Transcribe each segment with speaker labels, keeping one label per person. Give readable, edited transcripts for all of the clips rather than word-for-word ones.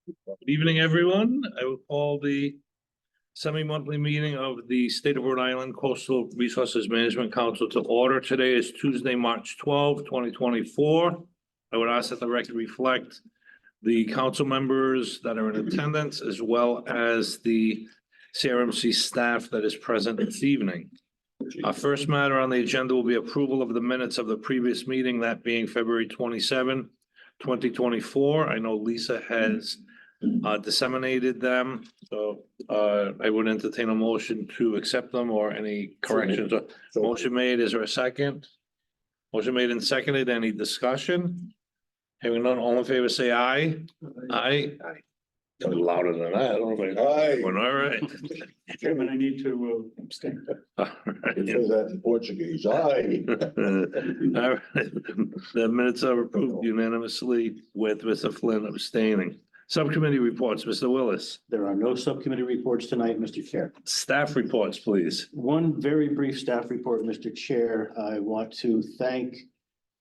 Speaker 1: Good evening, everyone. I will call the semi-monthly meeting of the State of Rhode Island Coastal Resources Management Council to order. Today is Tuesday, March 12, 2024. I would ask that the record reflect the council members that are in attendance, as well as the CRMC staff that is present this evening. Our first matter on the agenda will be approval of the minutes of the previous meeting, that being February 27, 2024. I know Lisa has disseminated them, so I would entertain a motion to accept them or any corrections. Motion made. Is there a second? Motion made and seconded. Any discussion? Hearing none, all in favor say aye. Aye. A little louder than that. I don't know.
Speaker 2: Aye.
Speaker 1: All right.
Speaker 3: Chairman, I need to abstain.
Speaker 1: All right.
Speaker 2: You say that in Portuguese, aye.
Speaker 1: All right. The minutes are approved unanimously with Mr. Flynn abstaining. Subcommittee reports, Mr. Willis.
Speaker 3: There are no subcommittee reports tonight, Mr. Chair.
Speaker 1: Staff reports, please.
Speaker 3: One very brief staff report, Mr. Chair. I want to thank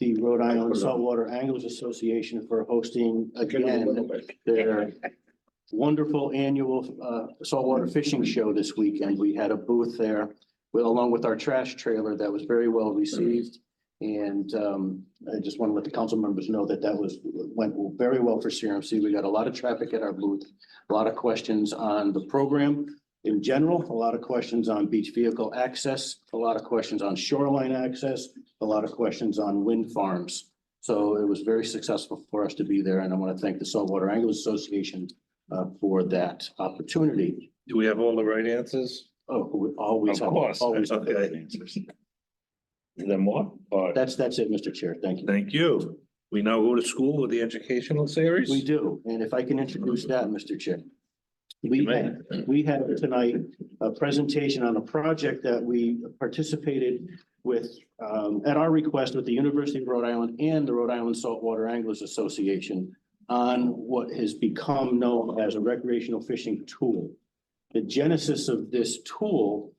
Speaker 3: the Rhode Island Saltwater Anglers Association for hosting again their wonderful annual saltwater fishing show this weekend. We had a booth there along with our trash trailer that was very well received. And I just want to let the council members know that went very well for CRMC. We got a lot of traffic at our booth, a lot of questions on the program in general, a lot of questions on beach vehicle access, a lot of questions on shoreline access, a lot of questions on wind farms. So it was very successful for us to be there. And I want to thank the Saltwater Anglers Association for that opportunity.
Speaker 1: Do we have all the right answers?
Speaker 3: Oh, we always
Speaker 1: Of
Speaker 3: have,
Speaker 1: course.
Speaker 3: always have the
Speaker 1: Okay.
Speaker 3: right answers.
Speaker 1: Then what?
Speaker 3: That's it, Mr. Chair. Thank you.
Speaker 1: Thank you. We now go to school with the educational series.
Speaker 3: We do. And if I can introduce that, Mr. Chair.
Speaker 1: You may.
Speaker 3: We had tonight a presentation on a project that we participated with at our request with the University of Rhode Island and the Rhode Island Saltwater Anglers Association on what has become known as a recreational fishing tool. The genesis of this tool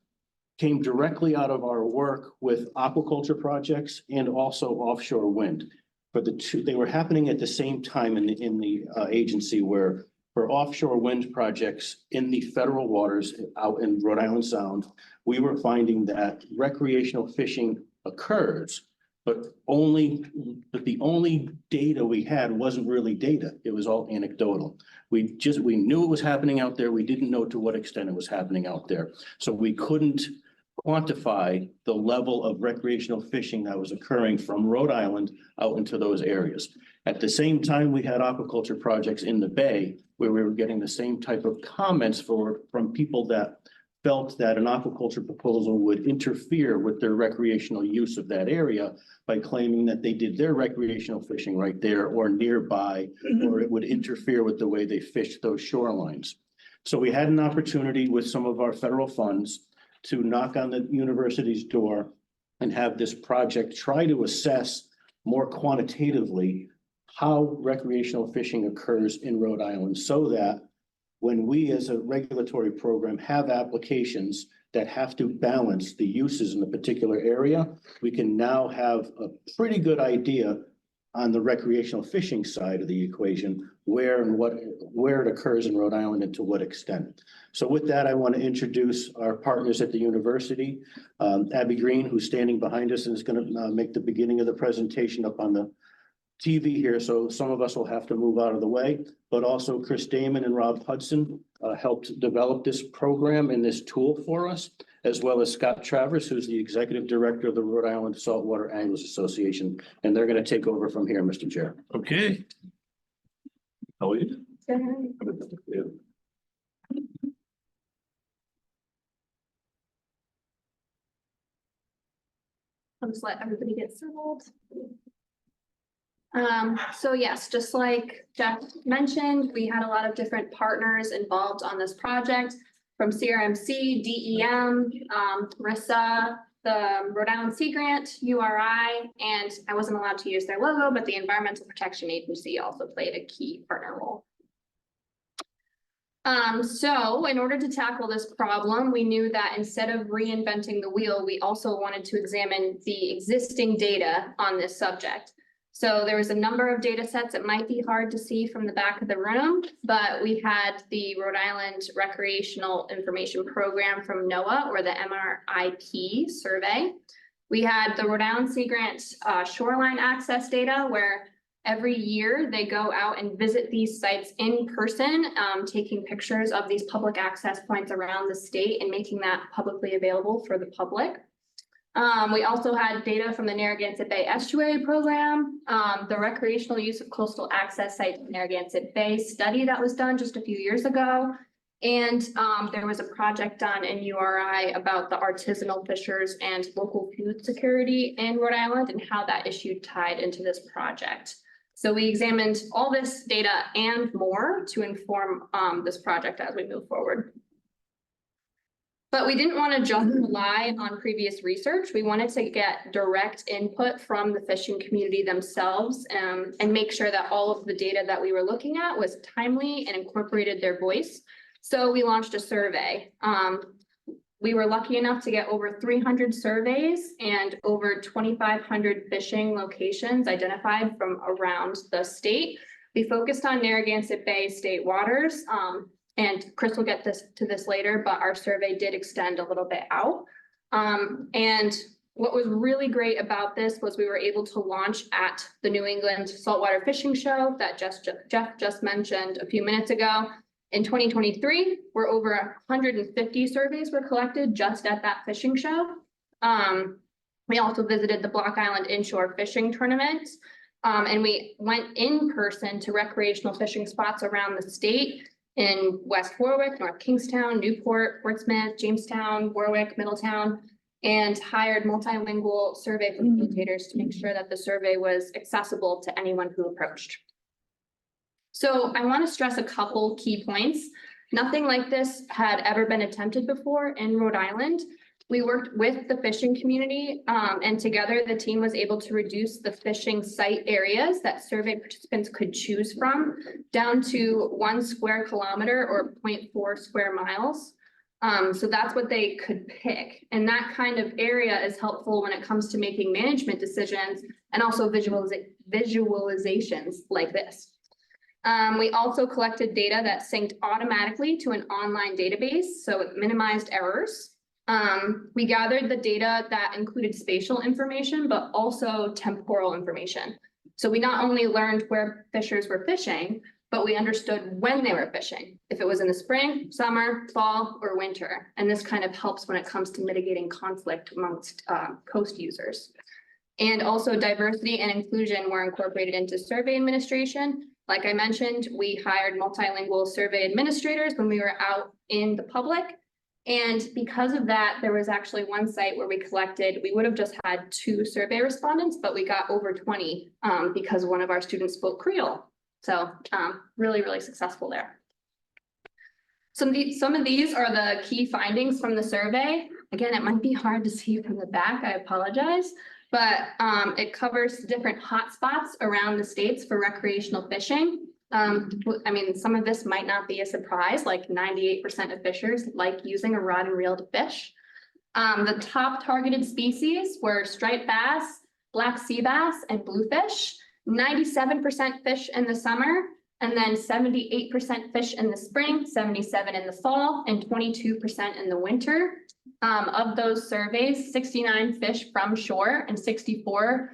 Speaker 3: came directly out of our work with aquaculture projects and also offshore wind. For the two, they were happening at the same time in the agency, where for offshore wind projects in the federal waters out in Rhode Island Sound, we were finding that recreational fishing occurs, but the only data we had wasn't really data. It was all anecdotal. We knew it was happening out there. We didn't know to what extent it was happening out there. So we couldn't quantify the level of recreational fishing that was occurring from Rhode Island out into those areas. At the same time, we had aquaculture projects in the Bay where we were getting the same type of comments from people that felt that an aquaculture proposal would interfere with their recreational use of that area by claiming that they did their recreational fishing right there or nearby, or it would interfere with the way they fished those shorelines. So we had an opportunity with some of our federal funds to knock on the university's door and have this project try to assess more quantitatively how recreational fishing occurs in Rhode Island, so that when we as a regulatory program have applications that have to balance the uses in a particular area, we can now have a pretty good idea on the recreational fishing side of the equation, where it occurs in Rhode Island and to what extent. So with that, I want to introduce our partners at the university, Abbey Greene, who's standing behind us and is going to make the beginning of the presentation up on the TV here. So some of us will have to move out of the way, but also Chris Damon and Rob Hudson helped develop this program and this tool for us, as well as Scott Travers, who's the executive director of the Rhode Island Saltwater Anglers Association. And they're going to take over from here, Mr. Chair.
Speaker 1: Okay. How are you?
Speaker 4: I'll just let everybody get settled. So yes, just like Jeff mentioned, we had a lot of different partners involved on this project, from CRMC, DEM, RISA, the Rhode Island Sea Grant, URI, and I wasn't allowed to use their logo, but the Environmental Protection Agency also played a key partner role. So in order to tackle this problem, we knew that instead of reinventing the wheel, we also wanted to examine the existing data on this subject. So there was a number of data sets. It might be hard to see from the back of the room, but we had the Rhode Island Recreational Information Program from NOAA, or the MRIP survey. We had the Rhode Island Sea Grant shoreline access data, where every year they go out and visit these sites in person, taking pictures of these public access points around the state and making that publicly available for the public. We also had data from the Narragansett Bay Estuary Program, the recreational use of coastal access sites in Narragansett Bay study that was done just a few years ago. And there was a project done in URI about the artisanal fishers and local food security in Rhode Island and how that issue tied into this project. So we examined all this data and more to inform this project as we move forward. But we didn't want to just rely on previous research. We wanted to get direct input from the fishing community themselves, and make sure that all of the data that we were looking at was timely and incorporated their voice. So we launched a survey. We were lucky enough to get over 300 surveys and over 2,500 fishing locations identified from around the state. We focused on Narragansett Bay state waters. And Chris will get to this later, but our survey did extend a little bit out. And what was really great about this was we were able to launch at the New England Saltwater Fishing Show that Jeff just mentioned a few minutes ago. In 2023, where over 150 surveys were collected just at that fishing show. We also visited the Block Island Inshore Fishing Tournament. And we went in person to recreational fishing spots around the state in West Warwick, North Kingstown, Newport, Portsmouth, Jamestown, Warwick, Middletown, and hired multilingual survey facilitators to make sure that the survey was accessible to anyone who approached. So I want to stress a couple key points. Nothing like this had ever been attempted before in Rhode Island. We worked with the fishing community, and together the team was able to reduce the fishing site areas that survey participants could choose from down to 1 square kilometer or 0.4 square miles. So that's what they could pick. And that kind of area is helpful when it comes to making management decisions and also visualizations like this. We also collected data that synced automatically to an online database, so it minimized errors. We gathered the data that included spatial information, but also temporal information. So we not only learned where fishers were fishing, but we understood when they were fishing, if it was in the spring, summer, fall, or winter. And this kind of helps when it comes to mitigating conflict amongst coast users. And also diversity and inclusion were incorporated into survey administration. Like I mentioned, we hired multilingual survey administrators when we were out in the public. And because of that, there was actually one site where we would have just had 2 survey respondents, but we got over 20 because one of our students spoke Creole. So really, really successful there. Some of these are the key findings from the survey. Again, it might be hard to see from the back, I apologize, but it covers different hotspots around the states for recreational fishing. I mean, some of this might not be a surprise, like 98% of fishers like using a rod and reel to fish. The top targeted species were striped bass, black sea bass, and bluefish. 97% fish in the summer, and then 78% fish in the spring, 77% in the fall, and 22% in the winter. Of those surveys, 69 fish from shore and 64%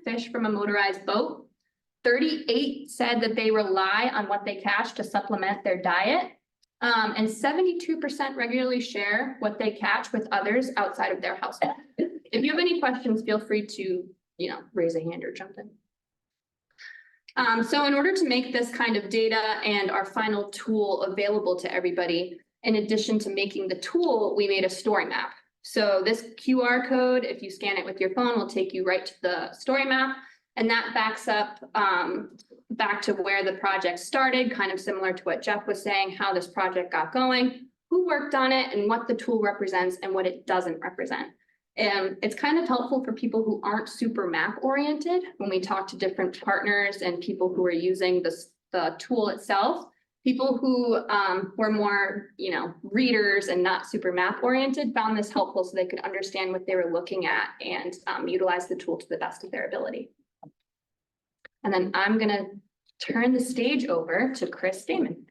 Speaker 4: fish from a motorized boat. 38 said that they rely on what they catch to supplement their diet. And 72% regularly share what they catch with others outside of their household. If you have any questions, feel free to, raise a hand or jump in. So in order to make this kind of data and our final tool available to everybody, in addition to making the tool, we made a story map. So this QR code, if you scan it with your phone, will take you right to the story map. And that backs up back to where the project started, kind of similar to what Jeff was saying, how this project got going, who worked on it, and what the tool represents and what it doesn't represent. It's kind of helpful for people who aren't super map oriented when we talk to different partners and people who are using the tool itself. People who were more, readers and not super map oriented found this helpful so they could understand what they were looking at and utilize the tool to the best of their ability. And then I'm gonna turn the stage over to Chris Damon.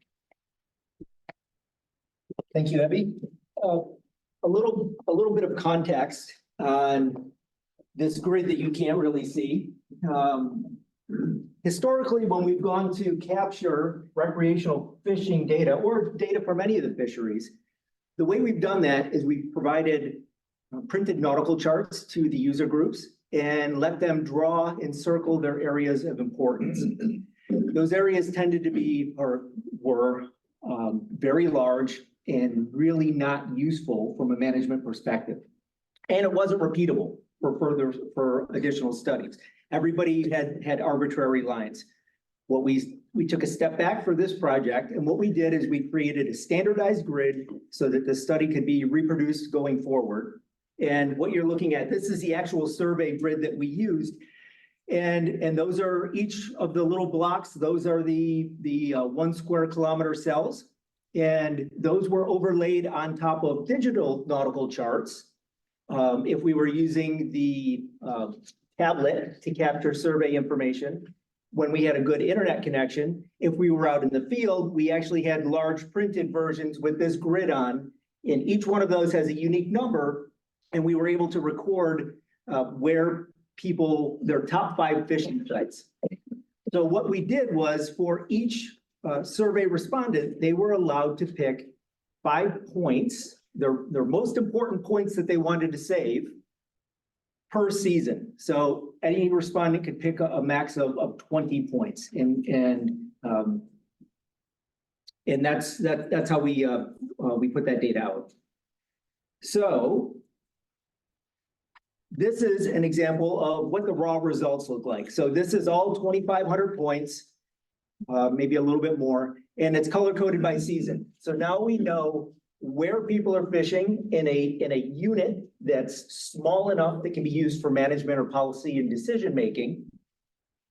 Speaker 5: Thank you, Abbey. A little bit of context on this grid that you can't really see. Historically, when we've gone to capture recreational fishing data or data from any of the fisheries, the way we've done that is we've provided printed nautical charts to the user groups and let them draw and circle their areas of importance. Those areas tended to be or were very large and really not useful from a management perspective. And it wasn't repeatable for additional studies. Everybody had arbitrary lines. What we took a step back for this project, and what we did is we created a standardized grid so that the study could be reproduced going forward. And what you're looking at, this is the actual survey grid that we used. And those are each of the little blocks, those are the 1 square kilometer cells. And those were overlaid on top of digital nautical charts. If we were using the tablet to capture survey information, when we had a good internet connection, if we were out in the field, we actually had large printed versions with this grid on, and each one of those has a unique number, and we were able to record where people, their top 5 fishing sites. So what we did was for each survey respondent, they were allowed to pick 5 points, their most important points that they wanted to save per season. So any respondent could pick a max of 20 points. And that's how we put that data out. So this is an example of what the raw results look like. So this is all 2,500 points, maybe a little bit more, and it's color coded by season. So now we know where people are fishing in a unit that's small enough that can be used for management or policy and decision making.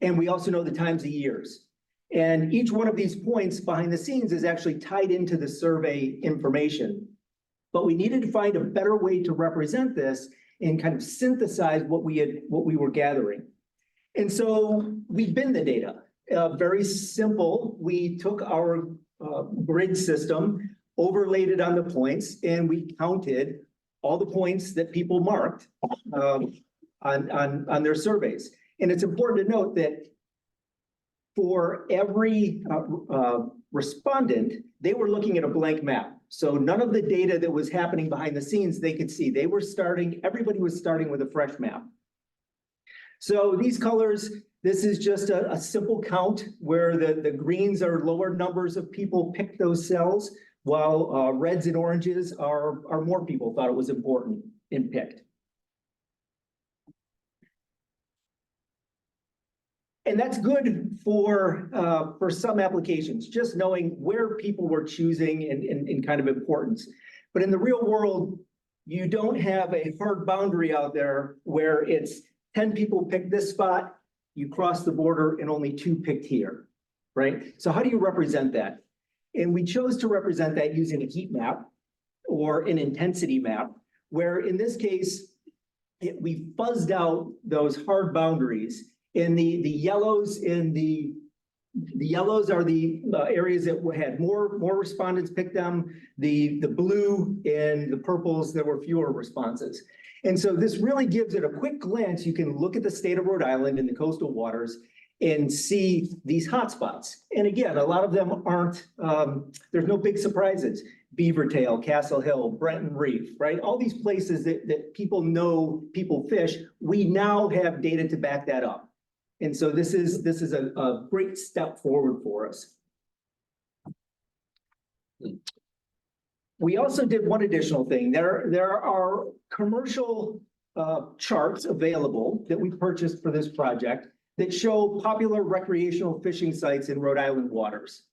Speaker 5: And we also know the times of years. And each one of these points behind the scenes is actually tied into the survey information. But we needed to find a better way to represent this and kind of synthesize what we were gathering. And so we bin the data. Very simple. We took our grid system, overlaid it on the points, and we counted all the points that people marked on their surveys. And it's important to note that for every respondent, they were looking at a blank map. So none of the data that was happening behind the scenes they could see. Everybody was starting with a fresh map. So these colors, this is just a simple count where the greens are lower numbers of people picked those cells, while reds and oranges are more people thought it was important and picked. And that's good for some applications, just knowing where people were choosing and kind of importance. But in the real world, you don't have a hard boundary out there where it's 10 people picked this spot, you cross the border and only 2 picked here, right? So how do you represent that? And we chose to represent that using a heat map or an intensity map, where in this case, we fuzzed out those hard boundaries. And the yellows the yellows are the areas that had more respondents pick them. The blue and the purples, there were fewer responses. And so this really gives it a quick glance. You can look at the state of Rhode Island and the coastal waters and see these hotspots. And again, a lot of them aren't, there's no big surprises. Beavertail, Castle Hill, Brenton Reef, right? All these places that people know people fish, we now have data to back that up. And so this is a great step forward for us. We also did one additional thing. There are commercial charts available that we purchased for this project that show popular recreational fishing sites in Rhode Island waters.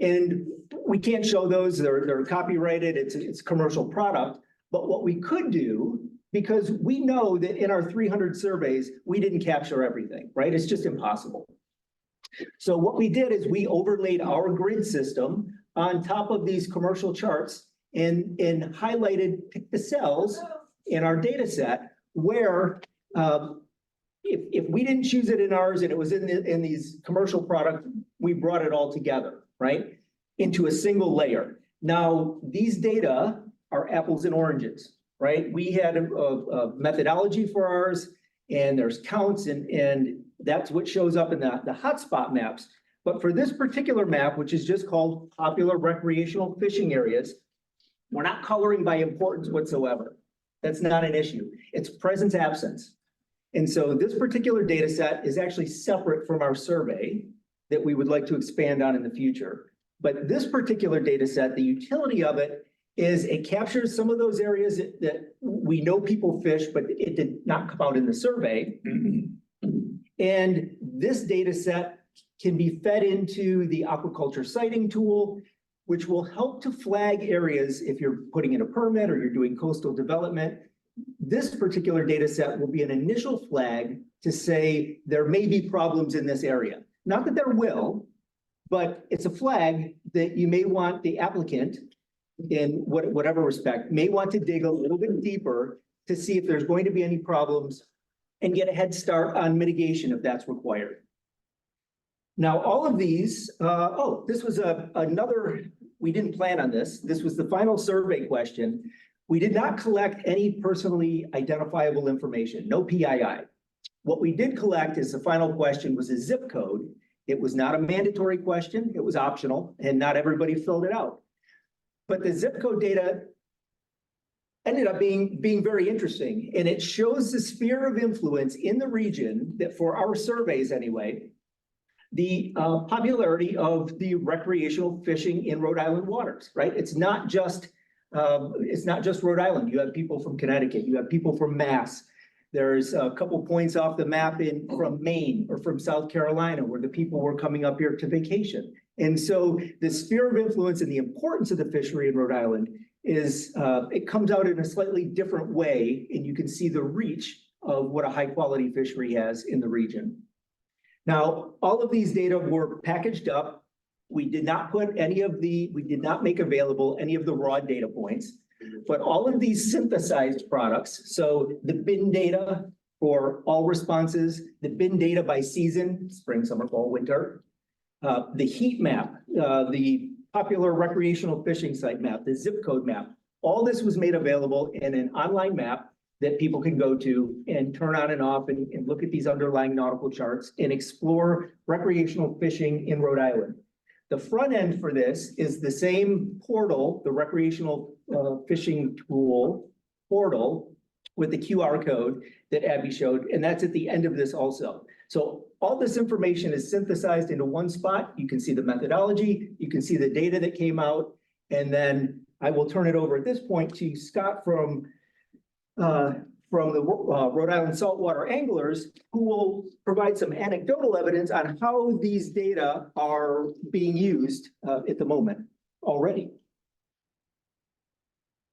Speaker 5: And we can't show those, they're copyrighted, it's a commercial product. But what we could do, because we know that in our 300 surveys, we didn't capture everything, right? It's just impossible. So what we did is we overlaid our grid system on top of these commercial charts and highlighted, picked the cells in our data set where if we didn't choose it in ours and it was in these commercial products, we brought it all together, right? Into a single layer. Now, these data are apples and oranges, right? We had a methodology for ours, and there's counts, and that's what shows up in the hotspot maps. But for this particular map, which is just called popular recreational fishing areas, we're not coloring by importance whatsoever. That's not an issue. It's presence absence. And so this particular data set is actually separate from our survey that we would like to expand on in the future. But this particular data set, the utility of it is it captures some of those areas that we know people fish, but it did not come out in the survey. And this data set can be fed into the aquaculture siting tool, which will help to flag areas if you're putting in a permit or you're doing coastal development. This particular data set will be an initial flag to say there may be problems in this area. Not that there will, but it's a flag that you may want the applicant, in whatever respect, may want to dig a little bit deeper to see if there's going to be any problems and get a head start on mitigation if that's required. Now, all of these, this was another, we didn't plan on this. This was the final survey question. We did not collect any personally identifiable information, no PII. What we did collect is the final question was a zip code. It was not a mandatory question, it was optional, and not everybody filled it out. But the zip code data ended up being very interesting, and it shows the sphere of influence in the region that, for our surveys anyway, the popularity of the recreational fishing in Rhode Island waters, right? It's not just Rhode Island. You have people from Connecticut, you have people from Mass. There's a couple points off the map from Maine or from South Carolina where the people were coming up here to vacation. And so the sphere of influence and the importance of the fishery in Rhode Island is, it comes out in a slightly different way, and you can see the reach of what a high quality fishery has in the region. Now, all of these data were packaged up. We did not make available any of the raw data points, but all of these synthesized products, so the bin data for all responses, the bin data by season, spring, summer, fall, winter, the heat map, the popular recreational fishing site map, the zip code map, all this was made available in an online map that people can go to and turn on and off and look at these underlying nautical charts and explore recreational fishing in Rhode Island. The front end for this is the same portal, the recreational fishing tool portal with the QR code that Abbey showed, and that's at the end of this also. So all this information is synthesized into one spot. You can see the methodology, you can see the data that came out, and then I will turn it over at this point to Scott from the Rhode Island Saltwater Anglers, who will provide some anecdotal evidence on how these data are being used at the moment already.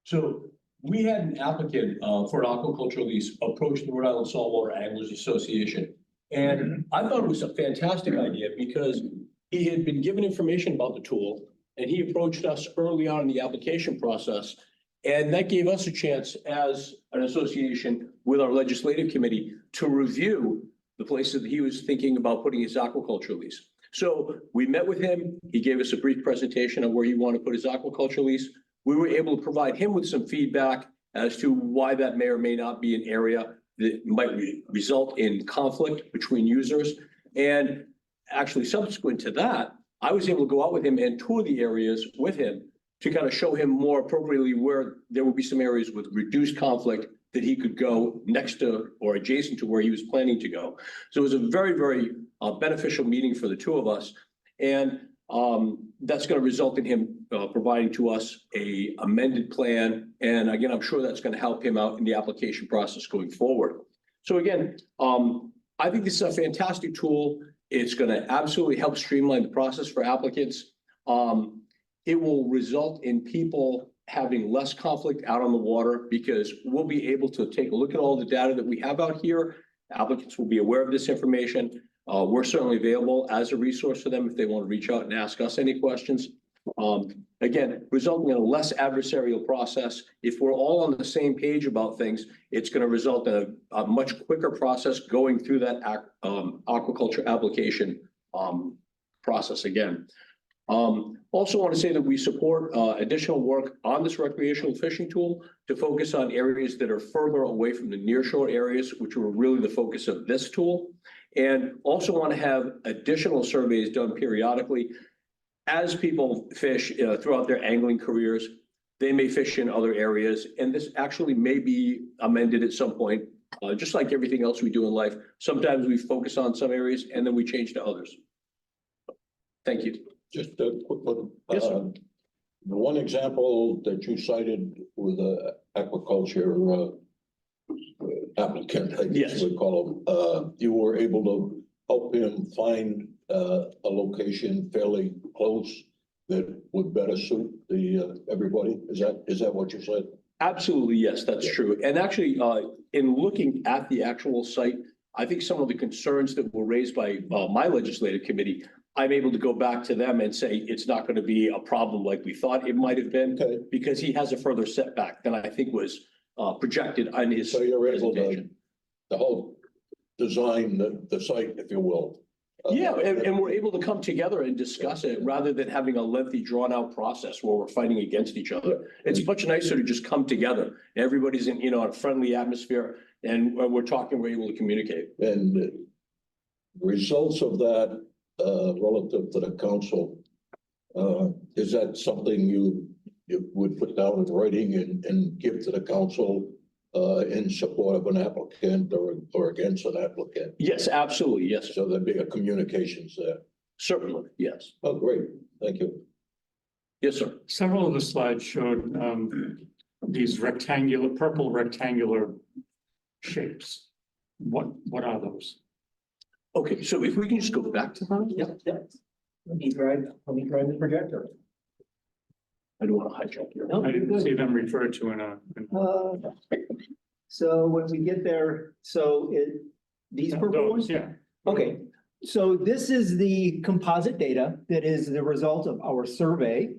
Speaker 6: So we had an applicant for an aquaculture lease approach the Rhode Island Saltwater Anglers Association. And I thought it was a fantastic idea because he had been given information about the tool and he approached us early on in the application process. And that gave us a chance as an association with our legislative committee to review the places that he was thinking about putting his aquaculture lease. So we met with him. He gave us a brief presentation of where he wanted to put his aquaculture lease. We were able to provide him with some feedback as to why that may or may not be an area that might result in conflict between users. And actually subsequent to that, I was able to go out with him and tour the areas with him to kind of show him more appropriately where there would be some areas with reduced conflict that he could go next to or adjacent to where he was planning to go. So it was a very, very beneficial meeting for the two of us. And that's going to result in him providing to us a amended plan. And again, I'm sure that's going to help him out in the application process going forward. So again, I think this is a fantastic tool. It's going to absolutely help streamline the process for applicants. It will result in people having less conflict out on the water because we'll be able to take a look at all the data that we have out here. Applicants will be aware of this information. We're certainly available as a resource for them if they want to reach out and ask us any questions. Again, resulting in a less adversarial process. If we're all on the same page about things, it's going to result in a much quicker process going through that aquaculture application process again. Also want to say that we support additional work on this recreational fishing tool to focus on areas that are further away from the nearshore areas, which were really the focus of this tool. And also want to have additional surveys done periodically. As people fish throughout their angling careers, they may fish in other areas, and this actually may be amended at some point, just like everything else we do in life. Sometimes we focus on some areas and then we change to others. Thank you.
Speaker 2: Just a quick one.
Speaker 6: Yes, sir.
Speaker 2: The one example that you cited with the aquaculture applicant, I guess
Speaker 6: Yes.
Speaker 2: we call him, you were able to help him find a location fairly close that would better suit the everybody. Is that what you said?
Speaker 6: Absolutely, yes, that's true. And actually, in looking at the actual site, I think some of the concerns that were raised by my legislative committee, I'm able to go back to them and say, it's not going to be a problem like we thought it might have been,
Speaker 2: Okay.
Speaker 6: because he has a further setback than I think was projected on his
Speaker 2: So you're able to,
Speaker 6: presentation.
Speaker 2: the whole design, the site, if you will.
Speaker 6: Yeah, and we're able to come together and discuss it rather than having a lengthy drawn out process where we're fighting against each other. It's much nicer to just come together. Everybody's in, a friendly atmosphere, and we're talking, we're able to communicate.
Speaker 2: And results of that, relative to the council, is that something you would put down in writing and give to the council in support of an applicant or against an applicant?
Speaker 6: Yes, absolutely, yes,
Speaker 2: So there'd be a communications there.
Speaker 6: certainly, yes.
Speaker 2: Oh, great. Thank you.
Speaker 6: Yes, sir.
Speaker 7: Several of the slides showed these purple rectangular shapes. What are those?
Speaker 6: Okay, so if we can just go back to that.
Speaker 5: Yep. Let me drive the projector.
Speaker 6: I don't want to hijack your.
Speaker 7: I didn't see them referred to in
Speaker 5: So when we get there, these purple ones?
Speaker 7: Yeah.
Speaker 5: Okay, so this is the composite data that is the result of our survey,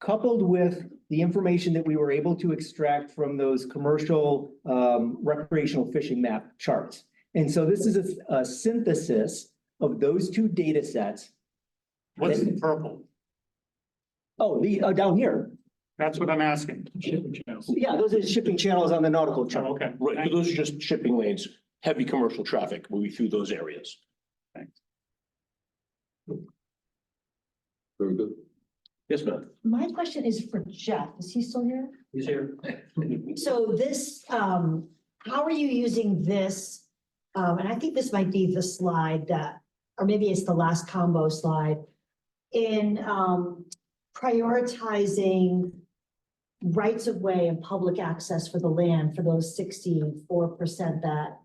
Speaker 5: coupled with the information that we were able to extract from those commercial recreational fishing map charts. And so this is a synthesis of those two data sets.
Speaker 7: What's the purple?
Speaker 5: Oh, down here.
Speaker 7: That's what I'm asking. Shipping channels.
Speaker 5: Yeah, those are shipping channels on the nautical
Speaker 7: Oh,
Speaker 5: chart.
Speaker 7: okay.
Speaker 6: Right, so those are just shipping lanes, heavy commercial traffic moving through those areas.
Speaker 2: Very good.
Speaker 6: Yes, ma'am.
Speaker 8: My question is for Jeff. Is he still here?
Speaker 3: He's here.
Speaker 8: So this, how are you using this? And I think this might be the slide that, or maybe it's the last combo slide in prioritizing rights of way and public access for the land for those 64% that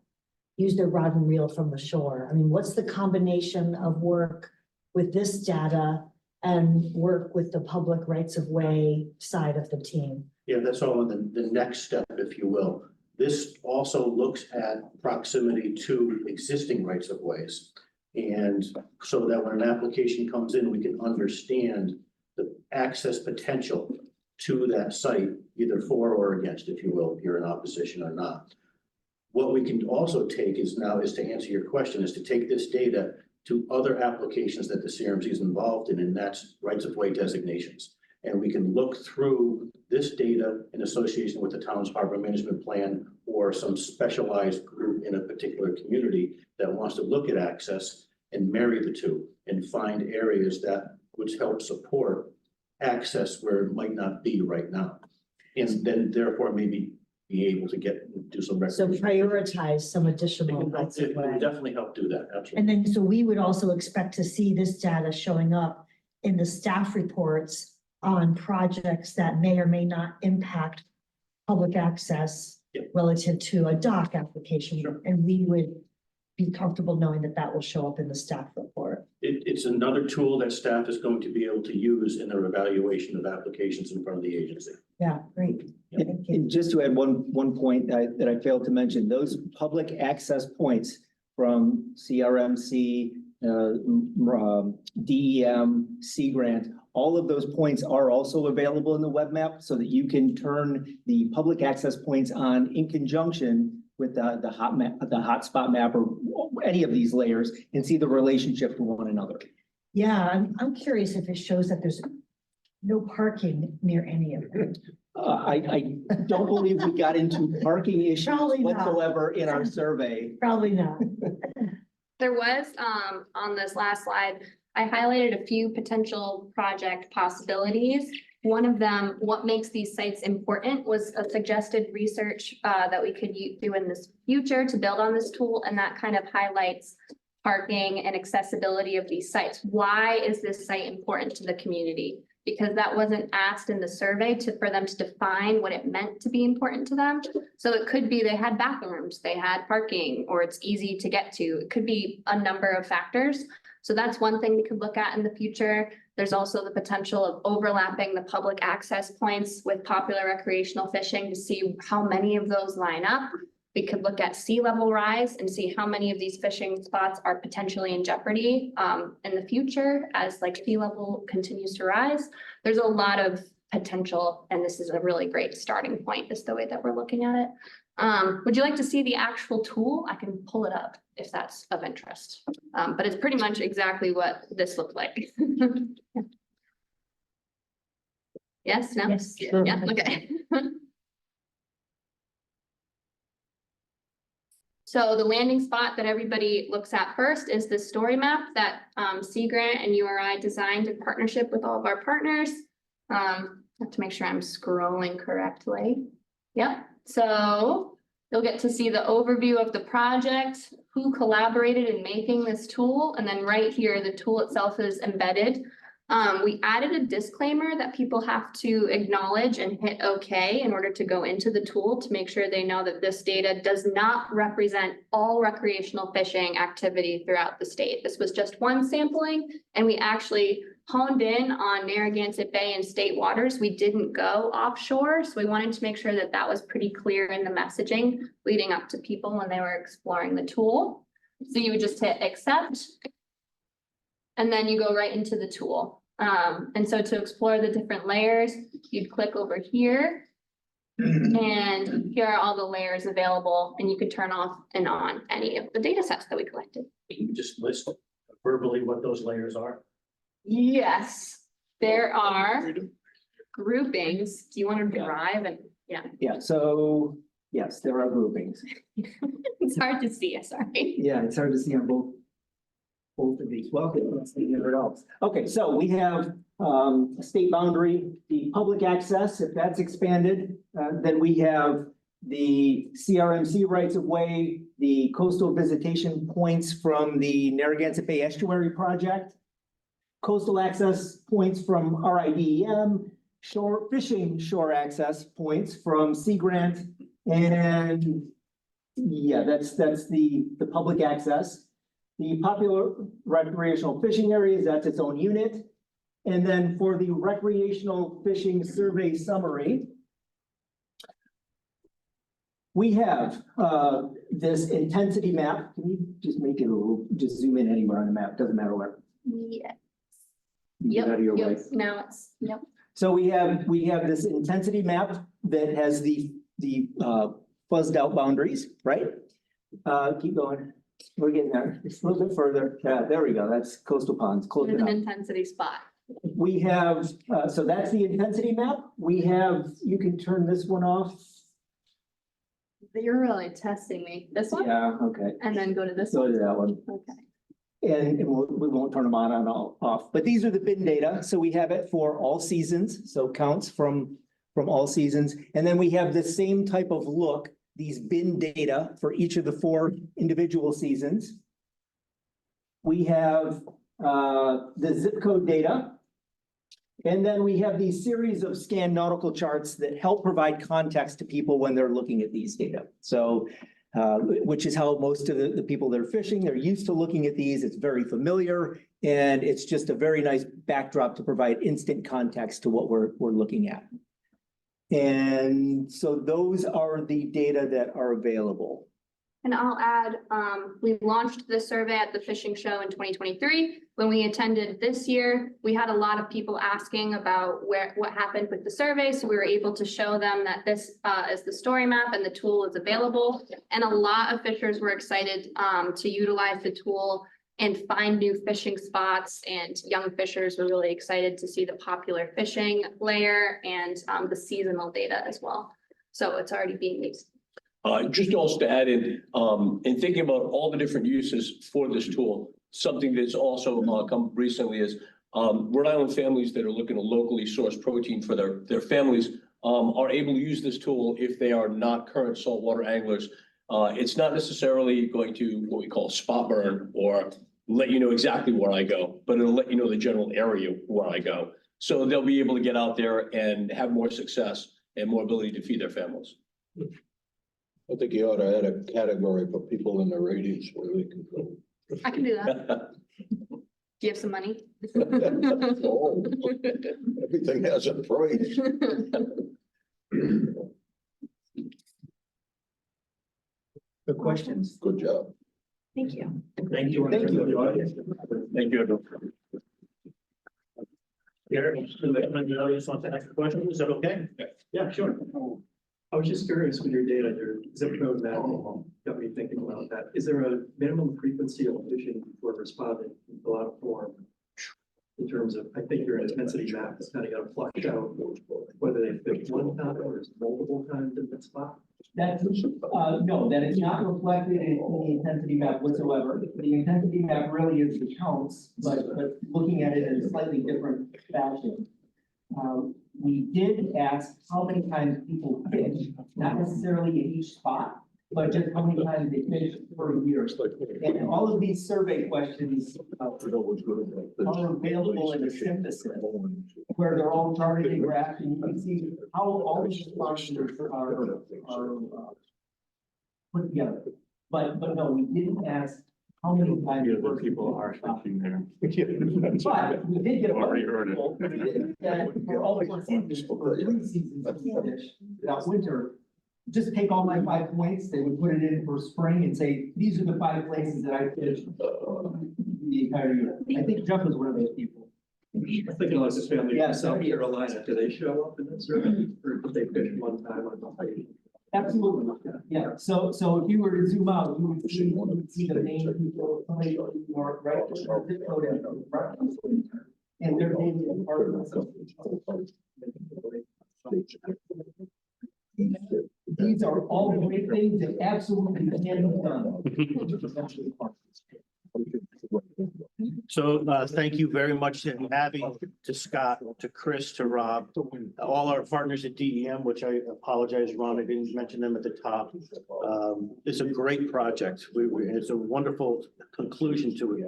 Speaker 8: use their rod and reel from the shore. I mean, what's the combination of work with this data and work with the public rights of way side of the team?
Speaker 3: Yeah, that's all in the next step, if you will. This also looks at proximity to existing rights of ways. And so that when an application comes in, we can understand the access potential to that site, either for or against, if you will, if you're in opposition or not. What we can also take is to answer your question, is to take this data to other applications that the CRMC is involved in, and that's rights of way designations. And we can look through this data in association with the town's harbor management plan or some specialized group in a particular community that wants to look at access and marry the two and find areas that would help support access where it might not be right now. And then therefore maybe be able to do some.
Speaker 8: So prioritize some additional rights of
Speaker 3: It
Speaker 8: way.
Speaker 3: would definitely help do that, absolutely.
Speaker 8: And then, so we would also expect to see this data showing up in the staff reports on projects that may or may not impact public access
Speaker 3: Yep.
Speaker 8: relative to a dock application.
Speaker 3: Sure.
Speaker 8: And we would be comfortable knowing that that will show up in the staff report.
Speaker 3: It's another tool that staff is going to be able to use in their evaluation of applications in front of the agency.
Speaker 8: Yeah, great. Thank you.
Speaker 5: And just to add one point that I failed to mention, those public access points from CRMC, DEM, Sea Grant, all of those points are also available in the web map so that you can turn the public access points on in conjunction with the hotspot map or any of these layers and see the relationship to one another.
Speaker 8: Yeah, I'm curious if it shows that there's no parking near any of them.
Speaker 5: I don't believe we got into parking issues
Speaker 8: Probably not.
Speaker 5: whatsoever in our survey.
Speaker 8: Probably not.
Speaker 4: There was, on this last slide, I highlighted a few potential project possibilities. One of them, what makes these sites important, was a suggested research that we could do in this future to build on this tool, and that kind of highlights parking and accessibility of these sites. Why is this site important to the community? Because that wasn't asked in the survey for them to define what it meant to be important to them. So it could be they had bathrooms, they had parking, or it's easy to get to. It could be a number of factors. So that's one thing we could look at in the future. There's also the potential of overlapping the public access points with popular recreational fishing to see how many of those line up. We could look at sea level rise and see how many of these fishing spots are potentially in jeopardy in the future as like sea level continues to rise. There's a lot of potential, and this is a really great starting point, is the way that we're looking at it. Would you like to see the actual tool? I can pull it up if that's of interest. But it's pretty much exactly what this looked like. Yes, no?
Speaker 8: Yes, sure.
Speaker 4: Yeah, okay. So the landing spot that everybody looks at first is the story map that Sea Grant and URI designed in partnership with all of our partners. I have to make sure I'm scrolling correctly. Yep, so you'll get to see the overview of the project, who collaborated in making this tool, and then right here, the tool itself is embedded. We added a disclaimer that people have to acknowledge and hit OK in order to go into the tool to make sure they know that this data does not represent all recreational fishing activity throughout the state. This was just one sampling, and we actually honed in on Narragansett Bay and state waters. We didn't go offshore, so we wanted to make sure that that was pretty clear in the messaging leading up to people when they were exploring the tool. So you would just hit accept, and then you go right into the tool. And so to explore the different layers, you'd click over here. And here are all the layers available, and you could turn off and on any of the data sets that we collected.
Speaker 3: You can just list verbally what those layers are.
Speaker 4: Yes, there are groupings. Do you want to drive? And yeah,
Speaker 5: Yeah, so yes, there are groupings.
Speaker 4: it's hard to see, sorry.
Speaker 5: Yeah, it's hard to see on both of these. Well, let's see if it helps. Okay, so we have a state boundary, the public access, if that's expanded, then we have the CRMC rights of way, the coastal visitation points from the Narragansett Bay Estuary Project, coastal access points from RIDEM, fishing shore access points from Sea Grant, and yeah, that's the public access. The popular recreational fishing areas, that's its own unit. And then for the recreational fishing survey summary, we have this intensity map. Can you just make it a little, just zoom in anywhere on the map, doesn't matter where.
Speaker 4: Yes.
Speaker 5: Get out of your way.
Speaker 4: Now it's, yep.
Speaker 5: So we have this intensity map that has the fuzzed out boundaries, right? Keep going. We're getting there. Just a little bit further. Yeah, there we go. That's coastal ponds. Close
Speaker 4: There's
Speaker 5: it
Speaker 4: an
Speaker 5: out.
Speaker 4: intensity spot.
Speaker 5: We have, so that's the intensity map. We have, you can turn this one off.
Speaker 4: You're really testing me. This one?
Speaker 5: Yeah, okay.
Speaker 4: And then go to this
Speaker 5: Go
Speaker 4: one?
Speaker 5: to that one.
Speaker 4: Okay.
Speaker 5: And we won't turn them on and off. But these are the bin data. So we have it for all seasons. So counts from all seasons. And then we have the same type of look, these bin data for each of the 4 individual seasons. We have the zip code data. And then we have these series of scanned nautical charts that help provide context to people when they're looking at these data. So, which is how most of the people that are fishing, they're used to looking at these. It's very familiar, and it's just a very nice backdrop to provide instant context to what we're looking at. And so those are the data that are available.
Speaker 4: And I'll add, we launched this survey at the fishing show in 2023. When we attended this year, we had a lot of people asking about what happened with the survey. So we were able to show them that this is the story map and the tool is available. And a lot of fishers were excited to utilize the tool and find new fishing spots. And young fishers were really excited to see the popular fishing layer and the seasonal data as well. So it's already being used.
Speaker 6: Just also to add in thinking about all the different uses for this tool, something that's also come recently is Rhode Island families that are looking to locally source protein for their families are able to use this tool if they are not current saltwater anglers. It's not necessarily going to what we call spot burn or let you know exactly where I go, but it'll let you know the general area where I go. So they'll be able to get out there and have more success and more ability to feed their families.
Speaker 2: I think you ought to add a category for people in their eighties where they can go.
Speaker 4: I can do that. Do you have some money?
Speaker 2: Oh, everything has a price.
Speaker 5: The questions?
Speaker 2: Good job.
Speaker 4: Thank you.
Speaker 5: Thank you. Thank you.
Speaker 6: Thank you, everyone.
Speaker 3: Here, the audience wants to ask a question, is that okay? Yeah, sure.
Speaker 9: I was just curious with your data, your zip code map, got me thinking about that. Is there a minimum frequency of fishing for responding in a lot of form? In terms of, I think your intensity map is kind of got to flush out whether they fish one time or multiple times in that spot.
Speaker 5: That's, no, that is not reflected in the intensity map whatsoever. The intensity map really is the counts, but looking at it in a slightly different fashion. We did ask how many times people fish, not necessarily at each spot, but just how many times they fish per year. And all of these survey questions are available in a synthesis where they're all charted and graphed, and you can see how all these responses are put together. But no, we didn't ask how many times
Speaker 7: The people are fishing there.
Speaker 5: But we did get a
Speaker 7: Already heard it.
Speaker 5: bunch of people that for all the seasons, for 3 seasons of fish, without winter, just take all my 5 points, they would put it in for spring and say, these are the 5 places that I fished the entire year. I think Jeff was one of those people.
Speaker 9: I'm thinking like this family
Speaker 5: Yeah,
Speaker 9: in South
Speaker 5: so-
Speaker 9: Carolina, do they show up in that survey? Or did they fish one time on the page?
Speaker 5: Absolutely, yeah, so if you were to zoom out, you would see the main people, somebody more right, or zip code and their names and partners. These are all great things that absolutely can be done.
Speaker 3: So thank you very much to Abbey, to Scott, to Chris, to Rob, all our partners at DEM, which I apologize, Ron, I didn't mention them at the top. It's a great project. It's a wonderful conclusion to it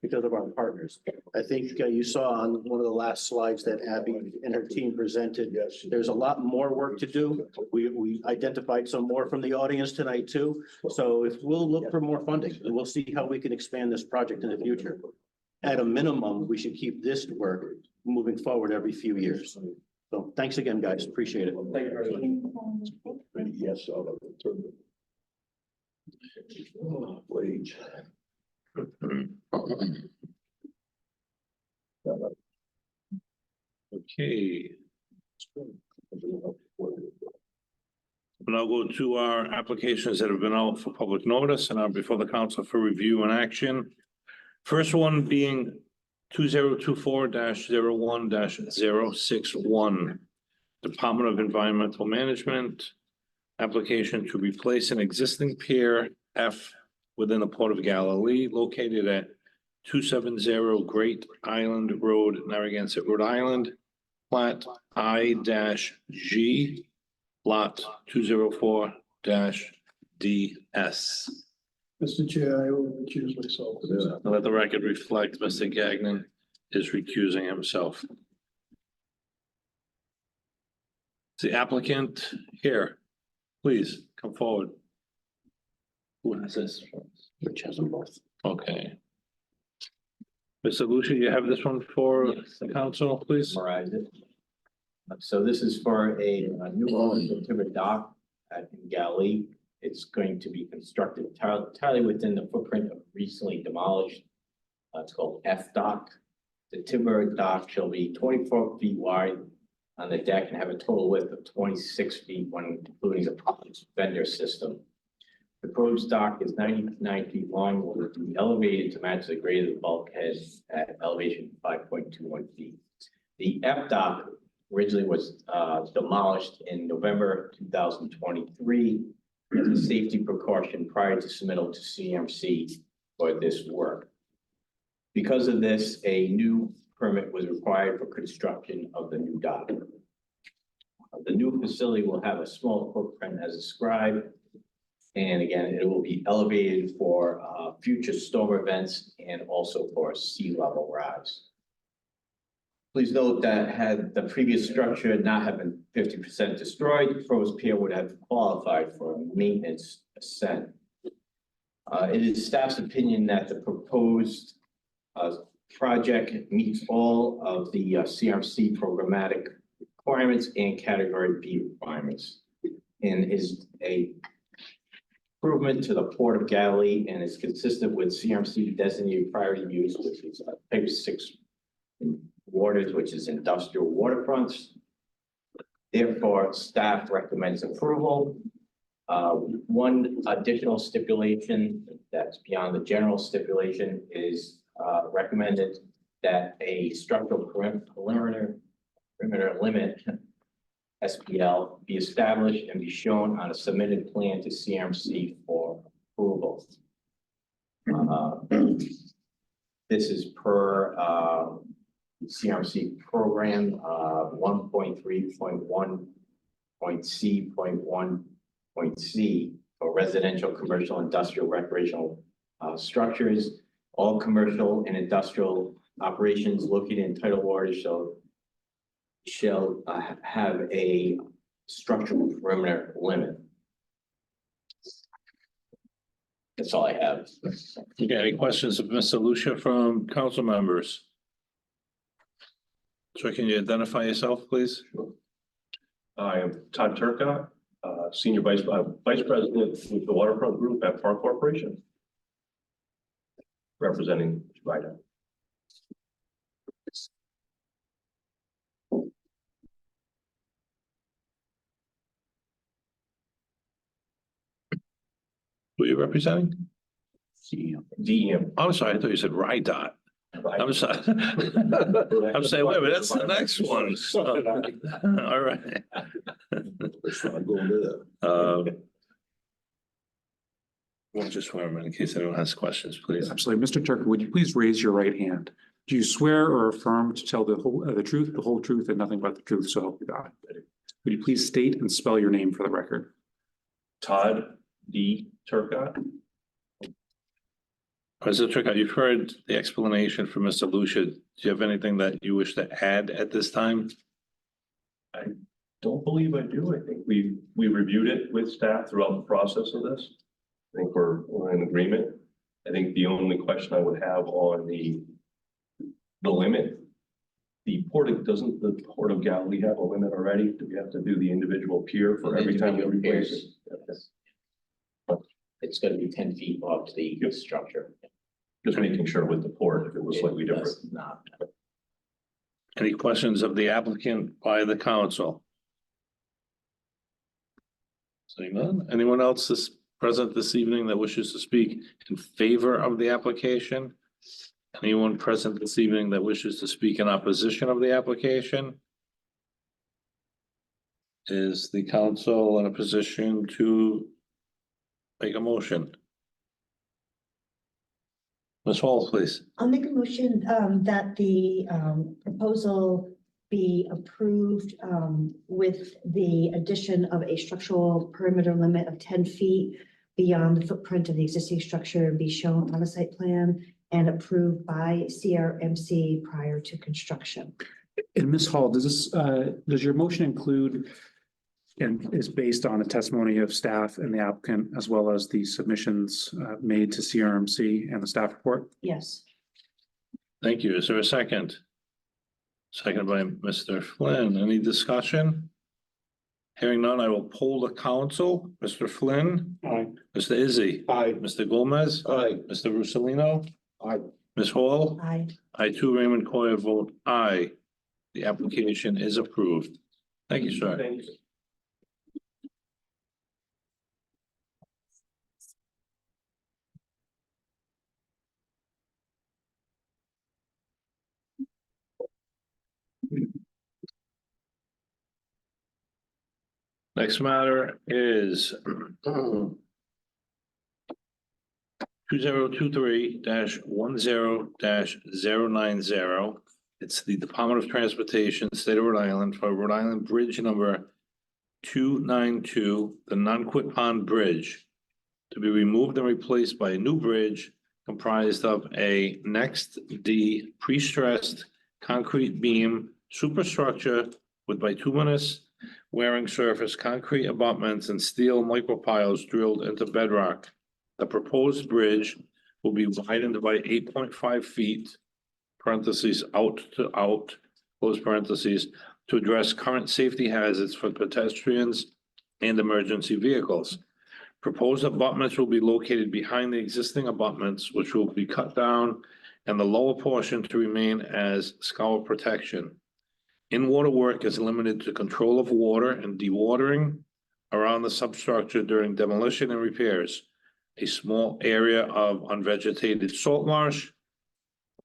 Speaker 3: because of our partners. I think you saw on one of the last slides that Abbey and her team presented. There's a lot more work to do. We identified some more from the audience tonight too. So if we'll look for more funding and we'll see how we can expand this project in the future. At a minimum, we should keep this work moving forward every few years. So thanks again, guys. Appreciate it.
Speaker 9: Thank you very much.
Speaker 2: Yes, out of the tournament. Oh, wage.
Speaker 1: Okay, we'll now go to our applications that have been out for public notice and are before the council for review and action. First one being 2024-01-061. Department of Environmental Management. Application to replace an existing pier F within the Port of Galilee located at 270 Great Island Road, Narragansett, Rhode Island. Plat I-G, lot 204-DS.
Speaker 9: Mr. Chair, I will recuse myself.
Speaker 1: Let the record reflect Mr. Gagnon is recusing himself. The applicant here, please come forward. Who has this? Rich has them both. Okay. Mr. Lucia, you have this one for the council, please?
Speaker 10: Summarize it. So this is for a new owner of Tiverton dock in Galilee. It's going to be constructed entirely within the footprint of recently demolished. It's called F dock. The timber dock shall be 24 feet wide on the deck and have a total width of 26 feet when including the vendor system. The proposed dock is 99 feet long, will be elevated to match the grade of the bulkhead at elevation 5.21 feet. The F dock originally was demolished in November 2023 as a safety precaution prior to submittal to CRMC for this work. Because of this, a new permit was required for construction of the new dock. The new facility will have a small footprint as described. And again, it will be elevated for future storm events and also for sea level rise. Please note that had the previous structure not have been 50% destroyed, the proposed pier would have qualified for a maintenance ascent. It is staff's opinion that the proposed project meets all of the CRMC programmatic requirements and category B requirements and is a improvement to the Port of Galilee and is consistent with CRMC designated priority use, which is type 6 waters, which is industrial waterfronts. Therefore, staff recommends approval. One additional stipulation that's beyond the general stipulation is recommended that a structural perimeter limit SPL be established and be shown on a submitted plan to CRMC for approval. This is per CRMC program 1.3.1.C.1.C for residential, commercial, industrial, recreational structures. All commercial and industrial operations located in tidal waters shall have a structural perimeter limit. That's all I have.
Speaker 1: Okay, any questions of Mr. Lucia from council members? So can you identify yourself, please?
Speaker 7: I am Todd Turcotte, Senior Vice President with the Waterfront Group at Park Corporation, representing VITA.
Speaker 1: Who are you representing?
Speaker 7: DEM.
Speaker 1: I'm sorry, I thought you said RIDOT. I'm sorry. I'm saying, wait a minute, that's the next one. All right.
Speaker 2: Let's not go into that.
Speaker 1: We'll just swear him in case anyone has questions, please.
Speaker 11: Absolutely. Mr. Turk, would you please raise your right hand? Do you swear or affirm to tell the truth, the whole truth, and nothing but the truth, so help you God? Would you please state and spell your name for the record?
Speaker 7: Todd D. Turcotte.
Speaker 1: President Turcotte, you've heard the explanation from Mr. Lucia. Do you have anything that you wish to add at this time?
Speaker 7: Don't believe I do. I think we reviewed it with staff throughout the process of this. I think we're in agreement. I think the only question I would have on the limit, doesn't the Port of Galilee have a limit already? Do we have to do the individual pier for every time we replace it?
Speaker 10: It's going to be 10 feet off the structure.
Speaker 7: Just making sure with the port, if it was slightly different.
Speaker 10: Does not.
Speaker 1: Any questions of the applicant by the council? Seeing none. Anyone else is present this evening that wishes to speak in favor of the application? Anyone present this evening that wishes to speak in opposition of the application? Is the council in a position to make a motion? Ms. Hall, please.
Speaker 8: I'll make a motion that the proposal be approved with the addition of a structural perimeter limit of 10 feet beyond the footprint of the existing structure be shown on a site plan and approved by CRMC prior to construction.
Speaker 11: And Ms. Hall, does your motion include and is based on a testimony of staff and the applicant as well as the submissions made to CRMC and the staff report?
Speaker 8: Yes.
Speaker 1: Thank you. Is there a second? Second by Mr. Flynn. Any discussion? Hearing none, I will poll the council. Mr. Flynn.
Speaker 11: Aye.
Speaker 1: Mr. Izzy.
Speaker 2: Aye.
Speaker 1: Mr. Gomez.
Speaker 2: Aye.
Speaker 1: Mr. Russalino.
Speaker 2: Aye.
Speaker 1: Ms. Hall.
Speaker 8: Aye.
Speaker 1: I too, Raymond Coyer, vote aye. The application is approved. Thank you, sir.
Speaker 7: Thank you.
Speaker 1: Next matter is 2023-10-090. It's the Department of Transportation, State of Rhode Island, for Rhode Island Bridge number 292, the Nonquit Pond Bridge, to be removed and replaced by a new bridge comprised of a next D prestressed concrete beam superstructure with bituminous wearing surface, concrete abutments, and steel micropiles drilled into bedrock. The proposed bridge will be widened by 8.5 feet, parentheses, out to out, close parentheses, to address current safety hazards for pedestrians and emergency vehicles. Proposed abutments will be located behind the existing abutments, which will be cut down, and the lower portion to remain as scour protection. In-water work is limited to control of water and dewatering around the substructure during demolition and repairs. A small area of unvegetated saltmarsh,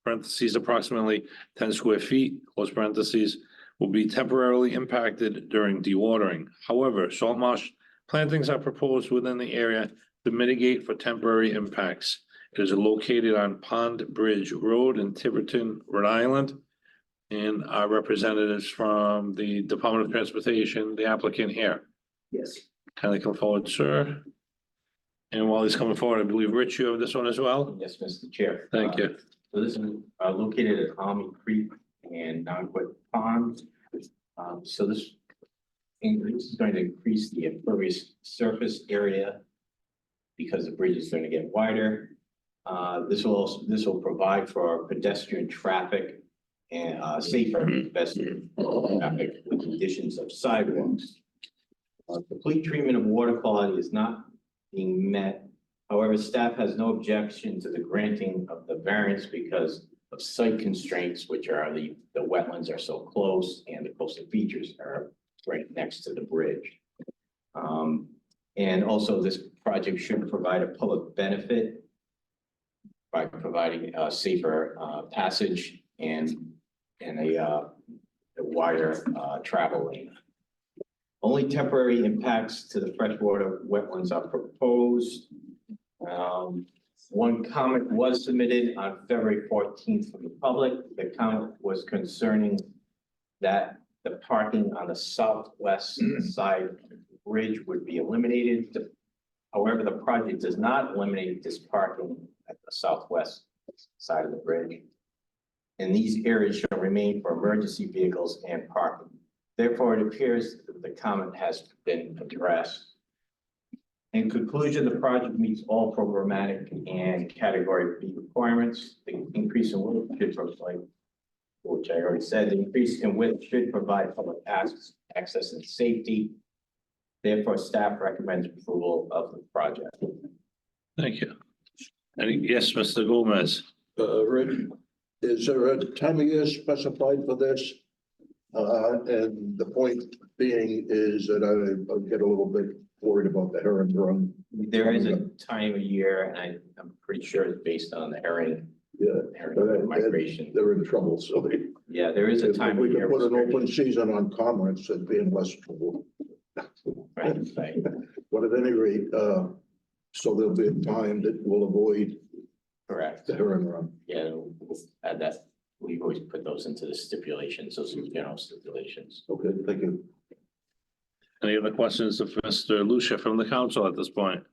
Speaker 1: parentheses, approximately 10 square feet, close parentheses, will be temporarily impacted during dewatering. However, saltmarsh plantings are proposed within the area to mitigate for temporary impacts. It is located on Pond Bridge Road in Tiverton, Rhode Island. And our representatives from the Department of Transportation, the applicant here.
Speaker 5: Yes.
Speaker 1: Kindly come forward, sir. And while he's coming forward, I believe, Rich, you have this one as well?
Speaker 10: Yes, Mr. Chair.
Speaker 1: Thank you.
Speaker 10: So this is located at Army Creek and Nonquit Pond. So this is going to increase the impervious surface area because the bridge is going to get wider. This will provide for pedestrian traffic and safer pedestrian traffic with conditions of sidewalks. Complete treatment of water quality is not being met. However, staff has no objection to the granting of the variance because of site constraints, which are the wetlands are so close and the coastal features are right next to the bridge. And also this project should provide a public benefit by providing a safer passage and a wider travel lane. Only temporary impacts to the freshwater wetlands are proposed. One comment was submitted on February 14th from the public. The comment was concerning that the parking on the southwest side of the bridge would be eliminated. However, the project does not eliminate this parking at the southwest side of the bridge. And these areas shall remain for emergency vehicles and parking. Therefore, it appears that the comment has been addressed. In conclusion, the project meets all programmatic and category B requirements. The increase in width should provide, which I already said, the increase in width should provide public access and safety. Therefore, staff recommends approval of the project.
Speaker 1: Thank you. Yes, Mr. Gomez.
Speaker 2: Rich, is there a time of year specified for this? And the point being is that I get a little bit worried about the herring run.
Speaker 10: There is a time of year, and I'm pretty sure it's based on the herring migration.
Speaker 2: They're in trouble, so
Speaker 10: Yeah, there is a
Speaker 2: if
Speaker 10: time of
Speaker 2: we
Speaker 10: year.
Speaker 2: could put an open season on comments, it'd be in less trouble.
Speaker 10: Right, right.
Speaker 2: But at any rate, so there'll be a time that will avoid
Speaker 10: Correct.
Speaker 2: the herring run.
Speaker 10: Yeah, we'll add that. We've always put those into the stipulations, those are general stipulations.
Speaker 2: Okay, thank you.
Speaker 1: Any other questions of Mr. Lucia from the council at this point?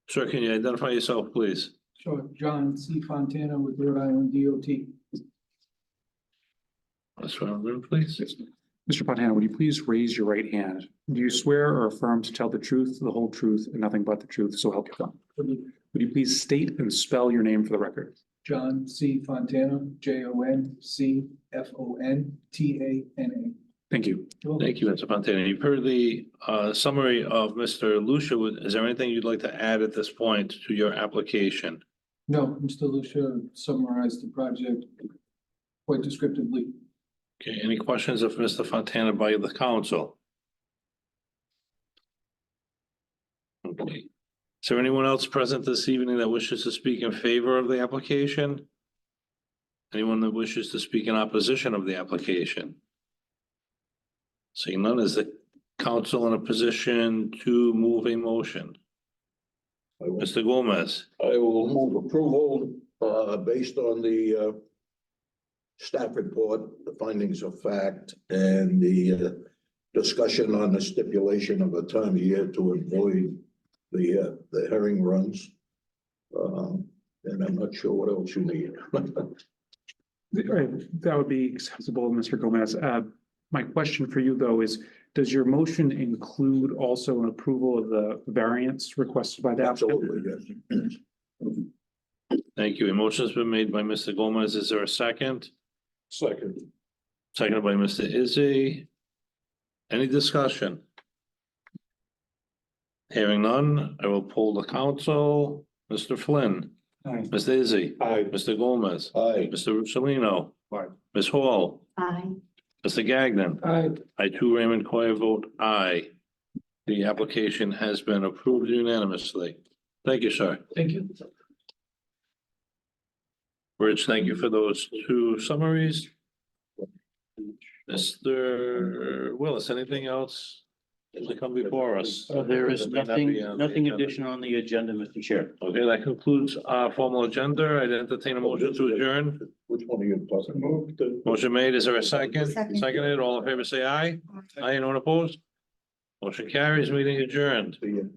Speaker 1: Sir, can you identify yourself, please?
Speaker 12: Sure, John C. Fontana with Rhode Island DOT.
Speaker 1: That's right, room, please.
Speaker 11: Mr. Fontana, would you please raise your right hand? Do you swear or affirm to tell the truth, the whole truth, and nothing but the truth, so help you God? Would you please state and spell your name for the record?
Speaker 12: John C. Fontana, JONCFONTANA.
Speaker 11: Thank you.
Speaker 1: Thank you, Mr. Fontana. You've heard the summary of Mr. Lucia. Is there anything you'd like to add at this point to your application?
Speaker 12: No, Mr. Lucia summarized the project quite descriptively.
Speaker 1: Okay, any questions of Mr. Fontana by the council? Okay. Is there anyone else present this evening that wishes to speak in favor of the application? Anyone that wishes to speak in opposition of the application? Seeing none, is the council in a position to move a motion? Mr. Gomez,
Speaker 2: I will move approval, based on the, staff report, the findings of fact, and the, discussion on the stipulation of a time of year to avoid the herring runs. And I'm not sure what else you need.
Speaker 11: That would be acceptable, Mr. Gomez. My question for you, though, is does your motion include also an approval of the variance requested by the applicant?
Speaker 2: Absolutely, yes.
Speaker 1: thank you. A motion has been made by Mr. Gomez. Is there a second?
Speaker 2: Second.
Speaker 1: Seconded by Mr. Izzy. Any discussion? Hearing none, I will poll the council. Mr. Flynn.
Speaker 11: Aye.
Speaker 1: Mr. Izzy.
Speaker 2: Aye.
Speaker 1: Mr. Gomez.
Speaker 2: Aye.
Speaker 1: Mr. Russolino.
Speaker 11: Aye.
Speaker 1: Ms. Hall.
Speaker 8: Aye.
Speaker 1: Mr. Gagnon.
Speaker 12: Aye.
Speaker 1: I too, Raymond Coy, vote aye. The application has been approved unanimously. Thank you, sir.
Speaker 12: Thank you.
Speaker 1: Rich, thank you for those two summaries. Mr. Willis, anything else to come before us?
Speaker 3: There is
Speaker 1: That may not be
Speaker 3: nothing,
Speaker 1: on the
Speaker 3: nothing
Speaker 1: agenda.
Speaker 3: additional on the agenda, Mr. Chair.
Speaker 1: Okay, that concludes our formal agenda. I'd entertain a motion to adjourn.
Speaker 2: Which one are you talking about?
Speaker 1: Motion made. Is there a second?
Speaker 8: Second.
Speaker 1: Seconded. All in favor, say aye. Aye, anyone opposed? Motion carries. Meeting adjourned.
Speaker 2: The,